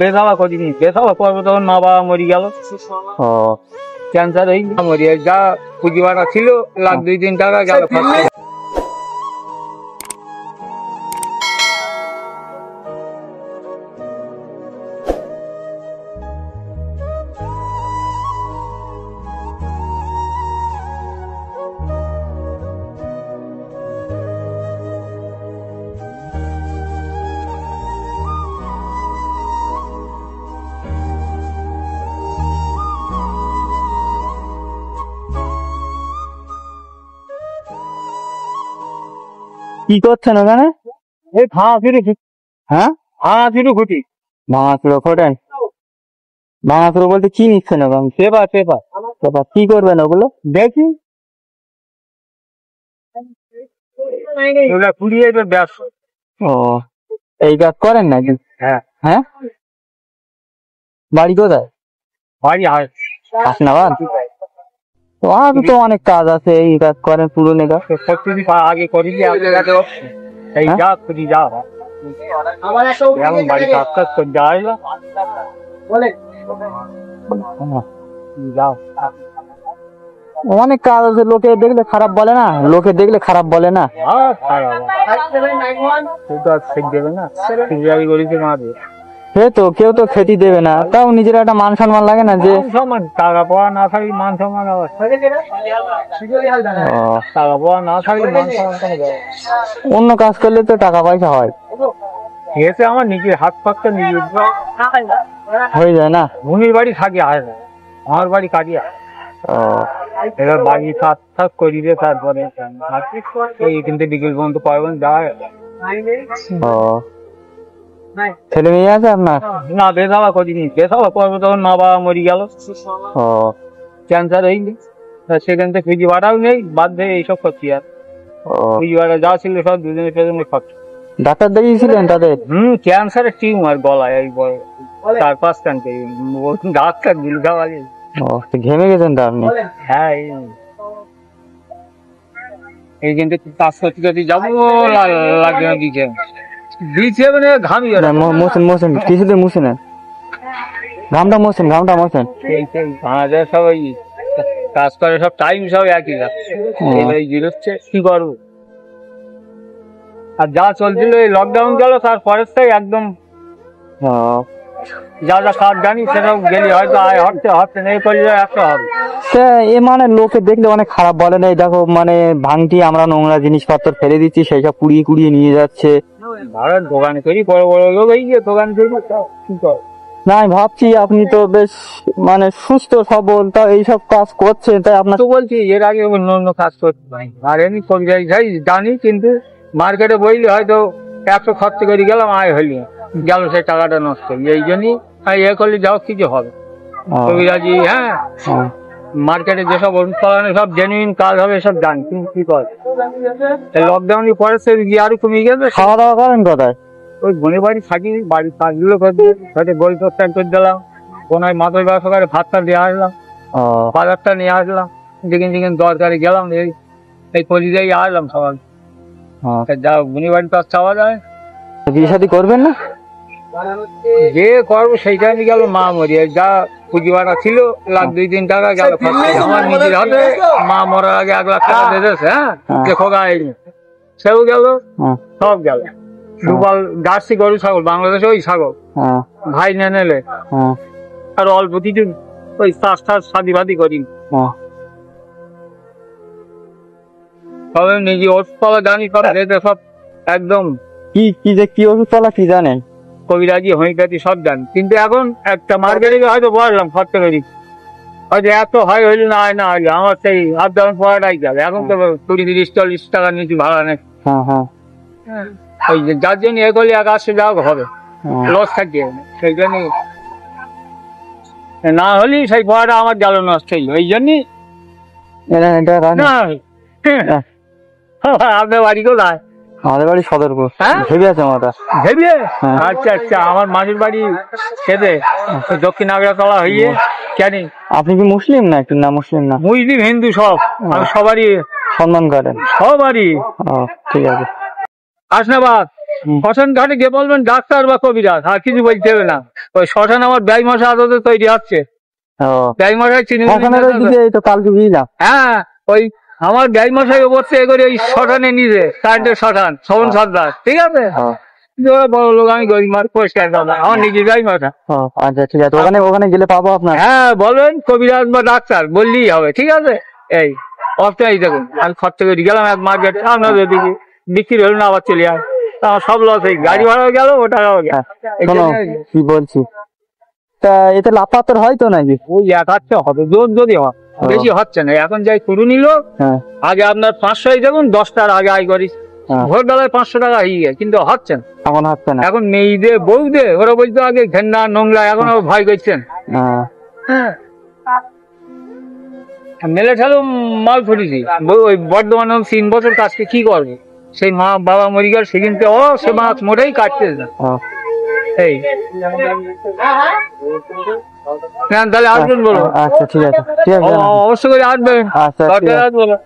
বেধাবা করিনি, বেধাবা করবো তখন মা বাবা মরি গেল। ও ক্যান্সার এই মরি, যা পুঁজি বাটা ছিল $1,00,000-2,000 গেল। কি করছেন ওখানে? এই ভাঙা ফিরে, হ্যাঁ, ভাঙা ফিরে খুঁটি, ভাঙাচুরো খোটেন? ভাঙাচুরো বলতে কি নিচ্ছেন ওখানে? পেপার পেপার তারপর কি করবেন ওগুলো? দেখি এগুলা কুড়িয়ে এবার ব্যবসা। ও এই কাজ করেন নাকি? হ্যাঁ হ্যাঁ, বাড়ি কোথায়? বাড়ি হাসনাবাদ? তো আর তো অনেক কাজ আছে, এই কাজ করেন পুরনো কাজ। প্রতিদিন আগে করি যে এই যা খুঁজি যা হয় এমন বাড়ি কাজ কাজ করে যায় না। যাও অনেক কাজ আছে, লোকে দেখলে খারাপ বলে না? লোকে দেখলে খারাপ বলে না? দেবে না, করেছে মাঝে সে তো কেউ তো খেতে দেবে না, তাও নিজের একটা মান সম্মান লাগে না? যে সম্মান, টাকা পাওয়া না থাকলে মান সম্মান আবার, টাকা পাওয়া না থাকলে মান সম্মান কেন দেবে? অন্য কাজ করলে তো টাকা পয়সা হয়, এসে আমার নিজের হাত পাকটা নিজের হয়ে যায় না? ভূমির বাড়ি থাকি হয় না, আমার বাড়ি কাটিয়া। এবার বাড়ি কাজ টাজ করিলে তারপরে এই কিন্তু বিকেল পর্যন্ত পারবেন যায়। ছেলে মেয়ে আছে আপনার? না, বেধাবা করিনি, বেধাবা করবো তখন মা বাবা মরি গেল। ক্যান্সার হয়নি, সেখান থেকে ফিজি বাটাও নেই, বাদ দিয়ে এইসব করছি। আর ফিজি বাটা যা ছিল সব দুজনের পেছনে খরচ। ডাক্তার দেখিয়েছিলেন তাদের? ক্যান্সারের টিউমার গলায়, এই বড় 4-5 ডাক্তার দিল খাওয়ালি। ঘেমে গেছেন তো আপনি? হ্যাঁ, এই কিন্তু কাজ করতে করতে যাবো লাগবে না দিচ্ছে দিচ্ছে মানে ঘামি মোছেন মোছেন কিছুতে মুছে না, ঘামটা মোছেন, ঘামটা মোছেন। সবাই কাজ করে, সব টাইম সব একই হচ্ছে, কি করবো? আর যা চলছিল এই লকডাউন গেল, তারপরের থেকে একদম যা যা কাজ জানি সেটাও গেলি হয়তো আয় হচ্ছে হচ্ছে নেই করলে একটা হবে। এ মানে লোকে দেখলে অনেক খারাপ বলে না? দেখো মানে ভাঙটি আমরা নোংরা জিনিসপত্র ফেলে দিচ্ছি, সেই সব কুড়িয়ে কুড়িয়ে নিয়ে যাচ্ছে। দোকানে করি, বড় বড় লোক এই যে দোকান করি, কি কর না আমি ভাবছি আপনি তো বেশ মানে সুস্থ সবল, তা এইসব কাজ করছেন, তাই আপনার তো বলছি এর আগে অন্য অন্য কাজ করতে পারি আর এমনি কবি জানি, কিন্তু মার্কেটে বইলে হয়তো 100 খরচ করে গেলাম, আয় হলি গেল সেই টাকাটা নষ্ট। এই জন্যই এ করলে যাও কিছু হবে কবিরাজি। হ্যাঁ, মার্কেটে যেসব ওষুধ পালানো সব জেনুইন কাজ হবে সব জানি, কিন্তু কি কর লকডাউনের পরে সে গিয়ে আরো কমে গেছে। খাওয়া দাওয়া করেন কোথায়? ওই বোনের বাড়ি থাকি, বাড়ির কাজগুলো করতে হয়তো বই টস্টান করে দিলাম, কোনায় মাথায় ব্যবসা করে ভাতটা দিয়ে আসলাম, বাজারটা নিয়ে আসলাম, যেখানে যেখানে দরকারে গেলাম, এই পরিযায়ী আসলাম সবাই। যা বোনের বাড়ি তো চাওয়া যায়। বিয়ে শাদী করবেন না? যে করবো সেইটা নিয়ে গেল মা মরি, যা পুঁজি বাটা ছিল $1,00,000-2,000 গেল। আমার নিজের হাতে মা মরার আগে $1,00,000 দিয়েছে। হ্যাঁ, যে খোকা সেও গেল, সব গেল। দুপাল জার্সি গরু ছাগল, বাংলাদেশে ওই ছাগল ভাই না নিলে আর অল্প কিছু ওই চাষ টাস শাদি বাদি করি, তবে নিজে ওষুধ পালা জানি সব রেটে সব একদম। কি কি যে কি ওষুধ পালা কি জানেন? কবিরাজি হোমিওপ্যাথি সব জানি, কিন্তু এখন একটা মার্কেটে হয়তো বললাম খরচা করি, হয়তো এত হয় হইলে না হয় না হইলে আমার সেই আপ ডাউন পড়াটাই যাবে। এখন তো 20-30-40 টাকা নিচে ভাড়া নেই। ওই যে যার জন্য এ করলে 180 টাকা হবে, লস থাকবে। সেই জন্য না হলে সেই পড়াটা আমার গেল নষ্ট হইল, এই জন্যই। আপনার বাড়ি কোথায়? আমাদের বাড়ি সদরপুর। ভেবে আছে মাথা ভেবে? আচ্ছা আচ্ছা, আমার মাটির বাড়ি খেতে দক্ষিণ আগ্রাতলা হইয়ে। কেন আপনি কি মুসলিম না? একটু না মুসলিম না, মুসলিম হিন্দু সব, আমি সবারই সম্মান করেন? সবারই। ঠিক আছে। হাসনাবাদ শ্মশান ঘাটে গিয়ে বলবেন ডাক্তার বা কবিরাজ, আর কিছু বলতে হবে না। ওই শ্মশান আমার ব্যয় মশা আদতে তৈরি হচ্ছে, ও ব্যয় মশাই চিনি শ্মশানের ওইদিকে এই তো কালকে বুঝলাম। হ্যাঁ, ওই আমার ব্যয় মশাই ওপর থেকে করে ওই শ্মশানে নিজে কারেন্টের শ্মশান শ্রবণ সর্দার, ঠিক আছে। ও, ওরা বড় লোক, আমি গরিব মার পরিষ্কার কথা, আমার নিজে ব্যয় মশা। ও, আচ্ছা ঠিক আছে, ওখানে ওখানে গেলে পাবো আপনার। হ্যাঁ বলবেন কবিরাজ বা ডাক্তার বললেই হবে, ঠিক আছে। এই অফটাই দেখুন, আমি খরচা করে গেলাম এক মার্কেট, আপনাদের দিকে বিক্রি হলো না, আবার চলে আয়, আমার সব লস, এই গাড়ি ভাড়াও গেল, ও টাকাও গেল। শোনো কি বলছি, তা এতে লাভ পাত্র হয় তো নাকি? ওই 1-800 হবে যদি হয়, বেশি হচ্ছে না। এখন যাই শুরু নিল, হ্যাঁ আগে আপনার 500 দেখুন, 10টার আগে আয় করিস, হ্যাঁ, ভোরবেলায় 500 টাকা হয়ে গেছে, কিন্তু হচ্ছে না। এখন হচ্ছে না। এখন মেয়েদে বউদে ওরা বলতো আগে ঘেন্না নোংরা, এখন আবার ভয় করছেন। হ্যাঁ, মেলে ঠেলো মাল ফুটেছি, ওই বর্ধমানে 3 বছর কাজকে কি করবে, সেই মা বাবা মরি গেল সেদিনকে, ও সে মাছ মোটেই কাটতে না। ও, এই না, তাহলে আসবেন বলো, আচ্ছা ঠিক আছে, ঠিক আছে, অবশ্যই করে আসবেন, আচ্ছা ঠিক আছে। বলো।